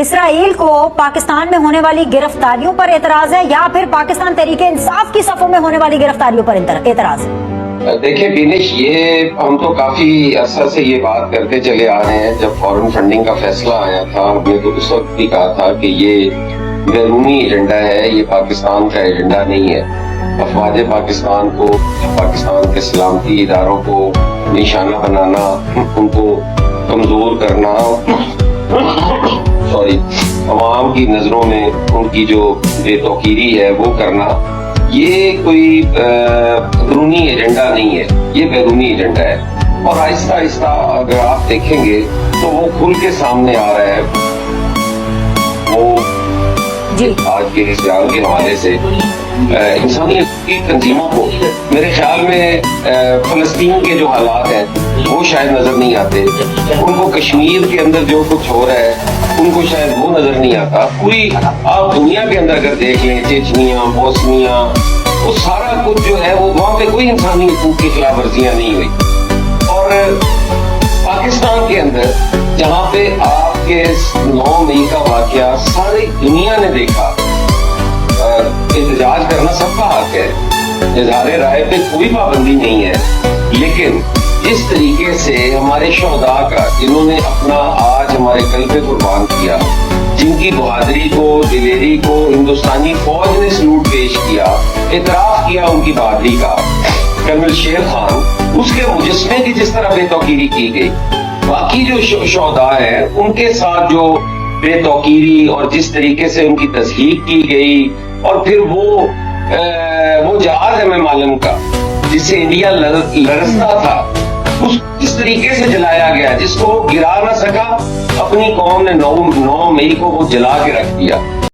اسرائیل کو پاکستان میں ہونے والی گرفتاریوں پر اعتراض ہے یا پھر پاکستان تحریک انصاف کی صفوں میں ہونے والی گرفتاریوں پر اعتراض ہے؟ دیکھیں بینش، یہ ہم تو کافی عرصہ سے یہ بات کرتے چلے آ رہے ہیں. جب فورن فنڈنگ کا فیصلہ آیا تھا ہم نے تو اس وقت بھی کہا تھا کہ یہ بیرونی ایجنڈا ہے، یہ پاکستان کا ایجنڈا نہیں ہے. افواج پاکستان کو، پاکستان کے سلامتی اداروں کو نشانہ بنانا، ان کو کمزور کرنا، عوام کی نظروں میں ان کی جو بے توقیری ہے وہ کرنا، یہ کوئی اندرونی ایجنڈا نہیں ہے، یہ بیرونی ایجنڈا ہے. اور آہستہ آہستہ اگر آپ دیکھیں گے تو وہ کھل کے سامنے آ رہا ہے. وہ آج کے اس بیان کے حوالے سے انسانی حقوقی تنظیموں کو میرے خیال میں فلسطین کے جو حالات ہیں وہ شاید نظر نہیں آتے، ان کو کشمیر کے اندر جو کچھ ہو رہا ہے ان کو شاید وہ نظر نہیں آتا. پوری آپ دنیا کے اندر اگر دیکھ لیں، چیچنیا، بوسنیا، وہ سارا کچھ جو ہے وہ وہاں پہ کوئی انسانی حقوق کی خلاف ورزیاں نہیں ہوئی. اور پاکستان کے اندر جہاں پہ آپ کے 9 مئی کا واقعہ ساری دنیا نے دیکھا، احتجاج کرنا سب کا حق ہے، اظہار رائے پہ کوئی پابندی نہیں ہے، لیکن جس طریقے سے ہمارے شہداء کا، جنہوں نے اپنا آج ہمارے قلب پہ قربان کیا، جن کی بہادری کو، دلیری کو ہندوستانی فوج نے سلوٹ پیش کیا، اعتراف کیا ان کی بہادری کا، کرنل شیر خان، اس کے مجسمے کی جس طرح بے توقیری کی گئی، باقی جو شہداء ہیں ان کے ساتھ جو بے توقیری اور جس طریقے سے ان کی تصحیح کی گئی، اور پھر وہ جہاز ایم عالم کا جس سے انڈیا لرزتا تھا، اس کس طریقے سے جلایا گیا، جس کو گرا نہ سکا، اپنی قوم نے 9 مئی کو وہ جلا کے رکھ دیا.